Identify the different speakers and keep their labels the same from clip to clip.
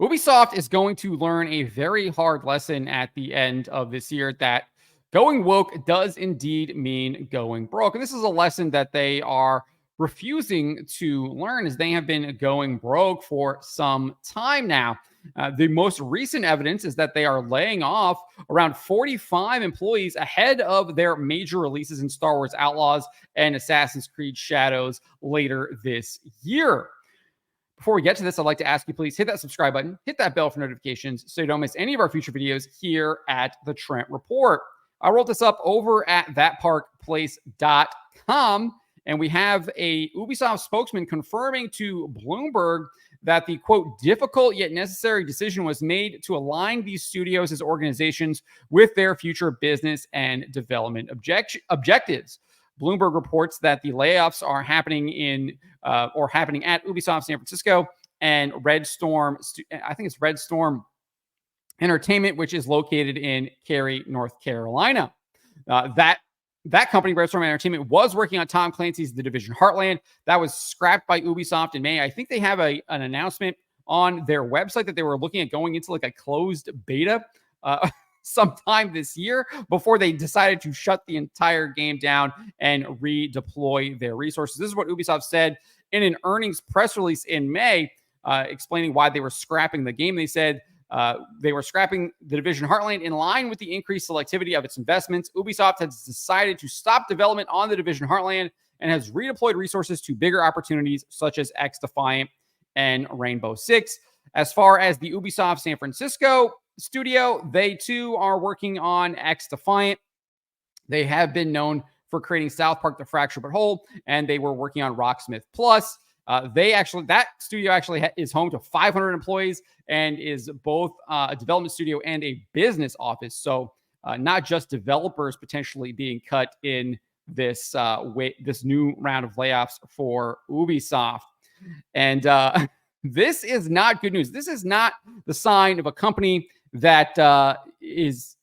Speaker 1: Ubisoft is going to learn a very hard lesson at the end of this year that going woke does indeed mean going broke. And this is a lesson that they are refusing to learn as they have been going broke for some time now. The most recent evidence is that they are laying off around 45 employees ahead of their major releases in Star Wars Outlaws and Assassin's Creed Shadows later this year. Before we get to this, I'd like to ask you, please hit that subscribe button, hit that bell for notifications so you don't miss any of our future videos here at the Trent Report. I wrote this up over at thatparkplace.com, and we have a Ubisoft spokesman confirming to Bloomberg that the, quote, difficult yet necessary decision was made to align these studios as organizations with their future business and development objectives. Bloomberg reports that the layoffs are happening at Ubisoft San Francisco and Red Storm. I think it's Red Storm Entertainment, which is located in Cary, North Carolina. That company, Red Storm Entertainment, was working on Tom Clancy's The Division Heartland. That was scrapped by Ubisoft in May. I think they have an announcement on their website that they were looking at going into like a closed beta sometime this year before they decided to shut the entire game down and redeploy their resources. This is what Ubisoft said in an earnings press release in May, explaining why they were scrapping the game. They said they were scrapping The Division Heartland in line with the increased selectivity of its investments. Ubisoft has decided to stop development on The Division Heartland and has redeployed resources to bigger opportunities such as X-Defiant and Rainbow Six. As far as the Ubisoft San Francisco studio, they too are working on X-Defiant. They have been known for creating South Park: The Fractured But Whole, and they were working on Rocksmith Plus. That studio actually is home to 500 employees and is both a development studio and a business office. So not just developers potentially being cut in this new round of layoffs for Ubisoft. And this is not good news. This is not the sign of a company that is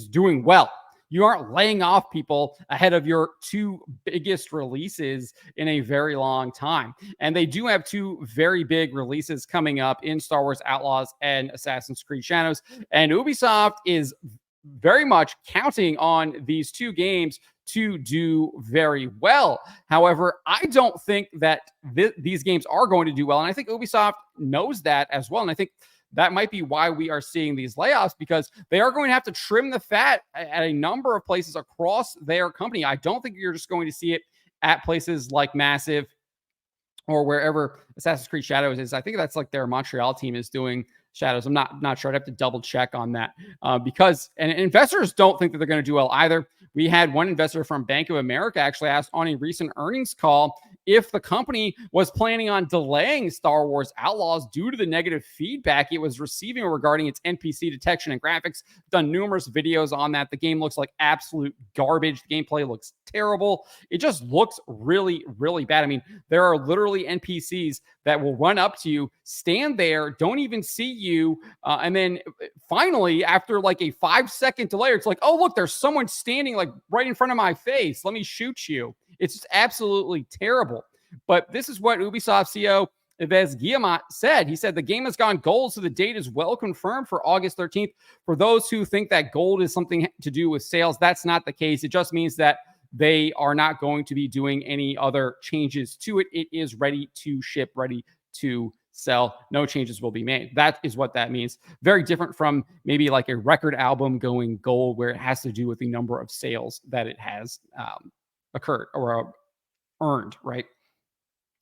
Speaker 1: doing well. You aren't laying off people ahead of your two biggest releases in a very long time. And they do have two very big releases coming up in Star Wars Outlaws and Assassin's Creed Shadows. And Ubisoft is very much counting on these two games to do very well. However, I don't think that these games are going to do well. And I think Ubisoft knows that as well. And I think that might be why we are seeing these layoffs, because they are going to have to trim the fat at a number of places across their company. I don't think you're just going to see it at places like Massive or wherever Assassin's Creed Shadows is. I think that's like their Montreal team is doing Shadows. I'm not sure. I'd have to double check on that because investors don't think that they're going to do well either. We had one investor from Bank of America actually asked on a recent earnings call if the company was planning on delaying Star Wars Outlaws due to the negative feedback it was receiving regarding its NPC detection and graphics. Done numerous videos on that. The game looks like absolute garbage. The gameplay looks terrible. It just looks really, really bad. I mean, there are literally NPCs that will run up to you, stand there, don't even see you, and then finally, after like a 5-second delay, it's like, oh, look, there's someone standing like right in front of my face. Let me shoot you. It's just absolutely terrible. But this is what Ubisoft CEO Yves Guillemot said. He said the game has gone gold, so the date is well confirmed for August 13th. For those who think that gold is something to do with sales, that's not the case. It just means that they are not going to be doing any other changes to it. It is ready to ship, ready to sell. No changes will be made. That is what that means. Very different from maybe like a record album going gold, where it has to do with the number of sales that it has occurred or earned, right?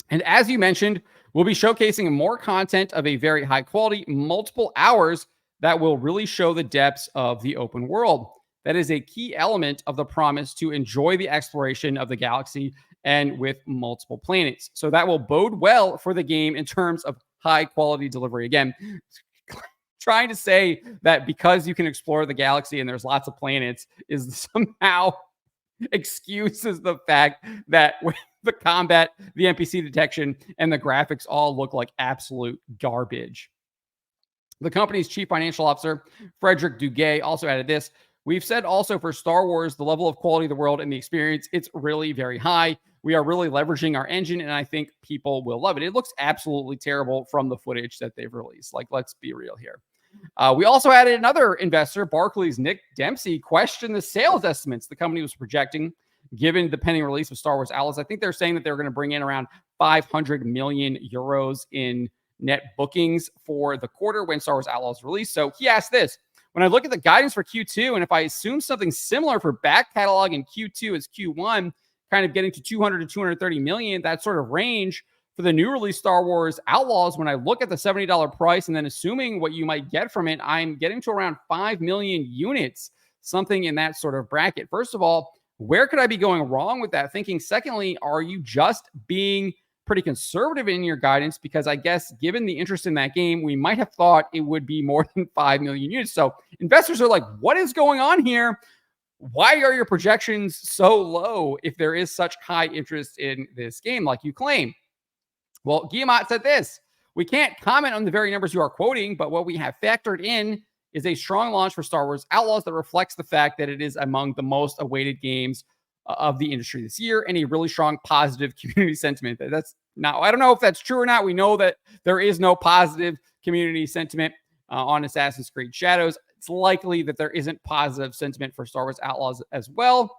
Speaker 1: And as you mentioned, we'll be showcasing more content of a very high quality, multiple hours that will really show the depths of the open world. That is a key element of the promise to enjoy the exploration of the galaxy and with multiple planets. So that will bode well for the game in terms of high quality delivery. Again, trying to say that because you can explore the galaxy and there's lots of planets is somehow excuses the fact that the combat, the NPC detection, and the graphics all look like absolute garbage. The company's chief financial officer, Frederick Duguay, also added this: We've said also for Star Wars, the level of quality of the world and the experience, it's really very high. We are really leveraging our engine, and I think people will love it. It looks absolutely terrible from the footage that they've released. Like, let's be real here. We also added another investor, Barclays' Nick Dempsey, questioned the sales estimates the company was projecting given the pending release of Star Wars Outlaws. I think they're saying that they're going to bring in around 500 million euros in net bookings for the quarter when Star Wars Outlaws released. So he asked this: when I look at the guidance for Q2, and if I assume something similar for back catalog in Q2 as Q1, kind of getting to 200 to 230 million, that sort of range for the new release Star Wars Outlaws, when I look at the $70 price and then assuming what you might get from it, I'm getting to around 5 million units, something in that sort of bracket. First of all, where could I be going wrong with that thinking? Secondly, are you just being pretty conservative in your guidance? Because I guess given the interest in that game, we might have thought it would be more than 5 million units. So investors are like, what is going on here? Why are your projections so low if there is such high interest in this game like you claim? Well, Guillemot said this: we can't comment on the very numbers you are quoting, but what we have factored in is a strong launch for Star Wars Outlaws that reflects the fact that it is among the most awaited games of the industry this year, and a really strong positive community sentiment. That's not, I don't know if that's true or not. We know that there is no positive community sentiment on Assassin's Creed Shadows. It's likely that there isn't positive sentiment for Star Wars Outlaws as well.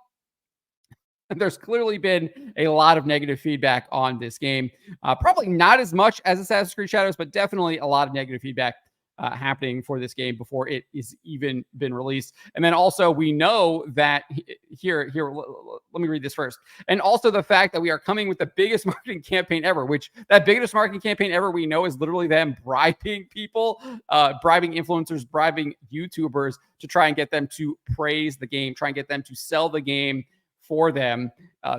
Speaker 1: There's clearly been a lot of negative feedback on this game. Probably not as much as Assassin's Creed Shadows, but definitely a lot of negative feedback happening for this game before it is even been released. And then also we know that here, let me read this first. And also the fact that we are coming with the biggest marketing campaign ever, which that biggest marketing campaign ever we know is literally them bribing people, bribing influencers, bribing YouTubers to try and get them to praise the game, try and get them to sell the game for them.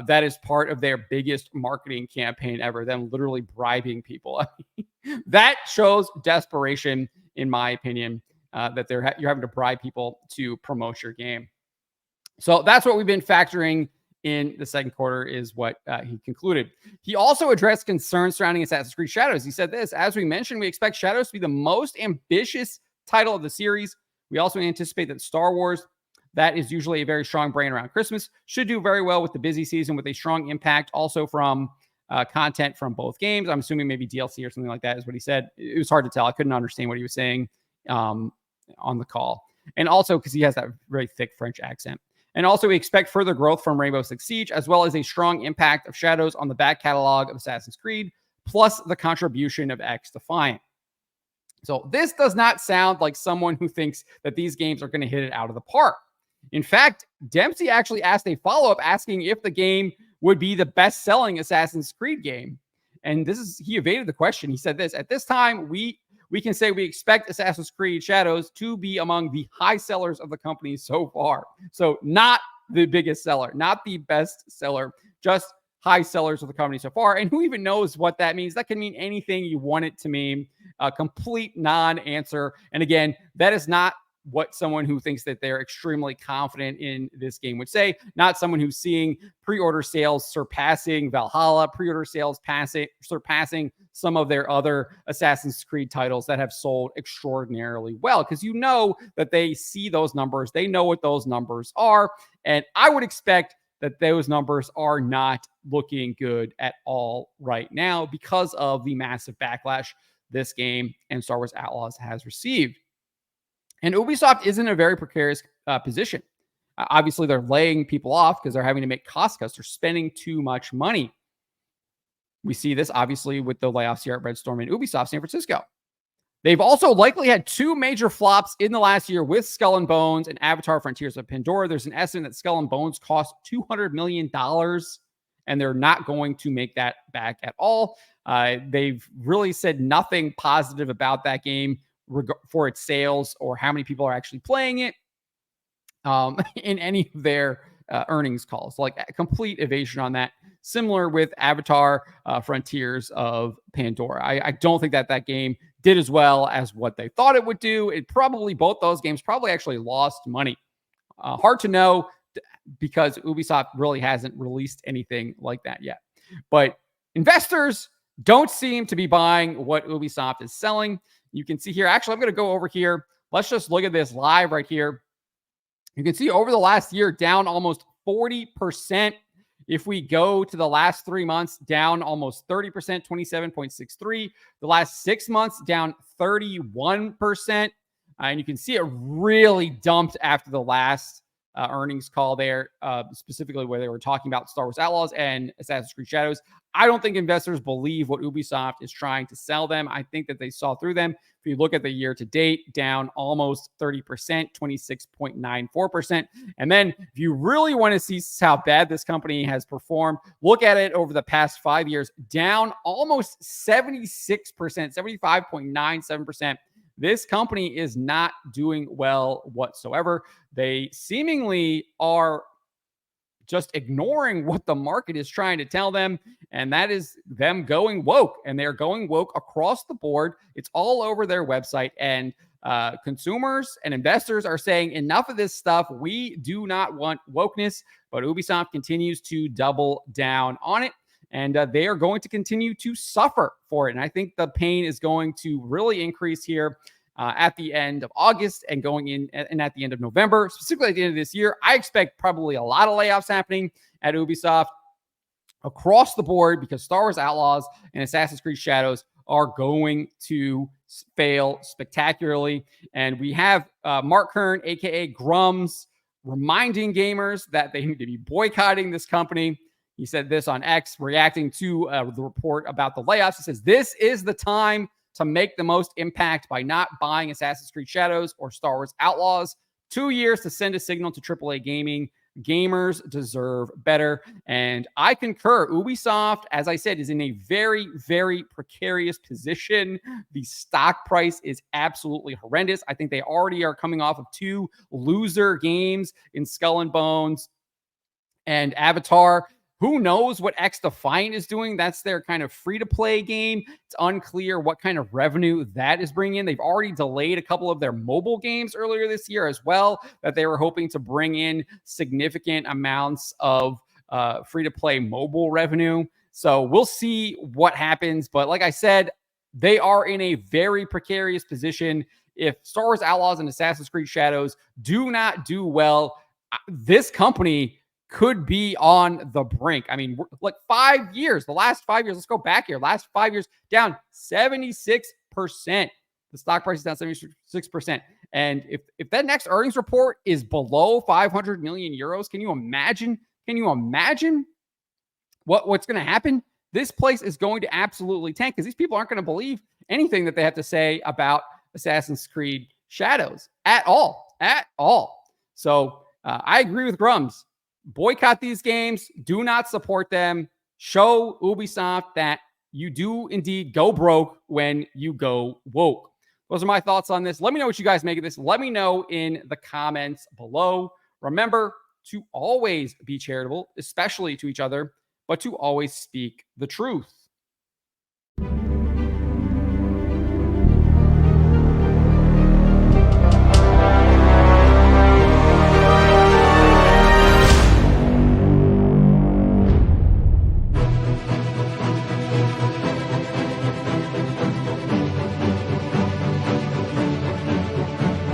Speaker 1: That is part of their biggest marketing campaign ever, them literally bribing people. That shows desperation, in my opinion, that you're having to bribe people to promote your game. So that's what we've been factoring in the second quarter, is what he concluded. He also addressed concerns surrounding Assassin's Creed Shadows. He said this: as we mentioned, we expect Shadows to be the most ambitious title of the series. We also anticipate that Star Wars, that is usually a very strong brand around Christmas, should do very well with the busy season, with a strong impact also from content from both games. I'm assuming maybe DLC or something like that is what he said. It was hard to tell. I couldn't understand what he was saying on the call. And also because he has that very thick French accent. And also we expect further growth from Rainbow Six Siege, as well as a strong impact of Shadows on the back catalog of Assassin's Creed, plus the contribution of X Defiant. So this does not sound like someone who thinks that these games are going to hit it out of the park. In fact, Dempsey actually asked a follow-up asking if the game would be the best-selling Assassin's Creed game. And he evaded the question. He said this: at this time, we can say we expect Assassin's Creed Shadows to be among the high sellers of the company so far. So not the biggest seller, not the best seller, just high sellers of the company so far. And who even knows what that means? That can mean anything you want it to mean. A complete non-answer. And again, that is not what someone who thinks that they're extremely confident in this game would say. Not someone who's seeing pre-order sales surpassing Valhalla, pre-order sales surpassing some of their other Assassin's Creed titles that have sold extraordinarily well. Because you know that they see those numbers. They know what those numbers are. And I would expect that those numbers are not looking good at all right now because of the massive backlash this game and Star Wars Outlaws has received. And Ubisoft is in a very precarious position. Obviously, they're laying people off because they're having to make cost cuts. They're spending too much money. We see this, obviously, with the layoffs here at Red Storm and Ubisoft San Francisco. They've also likely had two major flops in the last year with Skull and Bones and Avatar Frontiers of Pandora. There's an estimate that Skull and Bones cost $200 million, and they're not going to make that back at all. They've really said nothing positive about that game for its sales or how many people are actually playing it in any of their earnings calls. Like a complete evasion on that. Similar with Avatar Frontiers of Pandora. I don't think that game did as well as what they thought it would do. Both those games probably actually lost money. Hard to know because Ubisoft really hasn't released anything like that yet. But investors don't seem to be buying what Ubisoft is selling. You can see here, actually, I'm going to go over here. Let's just look at this live right here. You can see over the last year, down almost 40%. If we go to the last 3 months, down almost 30%, 27.63. The last 6 months, down 31%. And you can see it really dumped after the last earnings call there, specifically where they were talking about Star Wars Outlaws and Assassin's Creed Shadows. I don't think investors believe what Ubisoft is trying to sell them. I think that they saw through them. If you look at the year to date, down almost 30%, 26.94%. And then if you really want to see how bad this company has performed, look at it over the past 5 years, down almost 76%, 75.97%. This company is not doing well whatsoever. They seemingly are just ignoring what the market is trying to tell them, and that is them going woke. And they're going woke across the board. It's all over their website, and consumers and investors are saying enough of this stuff. We do not want wokeness, but Ubisoft continues to double down on it, and they are going to continue to suffer for it. And I think the pain is going to really increase here at the end of August and going in and at the end of November, specifically at the end of this year. I expect probably a lot of layoffs happening at Ubisoft across the board because Star Wars Outlaws and Assassin's Creed Shadows are going to fail spectacularly. And we have Mark Kern, aka Grums, reminding gamers that they need to be boycotting this company. He said this on X, reacting to the report about the layoffs. He says, "This is the time to make the most impact by not buying Assassin's Creed Shadows or Star Wars Outlaws. 2 years to send a signal to AAA gaming. Gamers deserve better." And I concur. Ubisoft, as I said, is in a very, very precarious position. The stock price is absolutely horrendous. I think they already are coming off of 2 loser games in Skull and Bones and Avatar. Who knows what X Defiant is doing? That's their kind of free-to-play game. It's unclear what kind of revenue that is bringing in. They've already delayed a couple of their mobile games earlier this year as well that they were hoping to bring in significant amounts of free-to-play mobile revenue. So we'll see what happens. But like I said, they are in a very precarious position. If Star Wars Outlaws and Assassin's Creed Shadows do not do well, this company could be on the brink. I mean, like 5 years, the last 5 years, let's go back here. Last 5 years, down 76%. The stock price is down 76%. And if that next earnings report is below 500 million euros, can you imagine? Can you imagine what's going to happen? This place is going to absolutely tank because these people aren't going to believe anything that they have to say about Assassin's Creed Shadows at all. So I agree with Grums. Boycott these games. Do not support them. Show Ubisoft that you do indeed go broke when you go woke. Those are my thoughts on this. Let me know what you guys make of this. Let me know in the comments below. Remember to always be charitable, especially to each other, but to always speak the truth.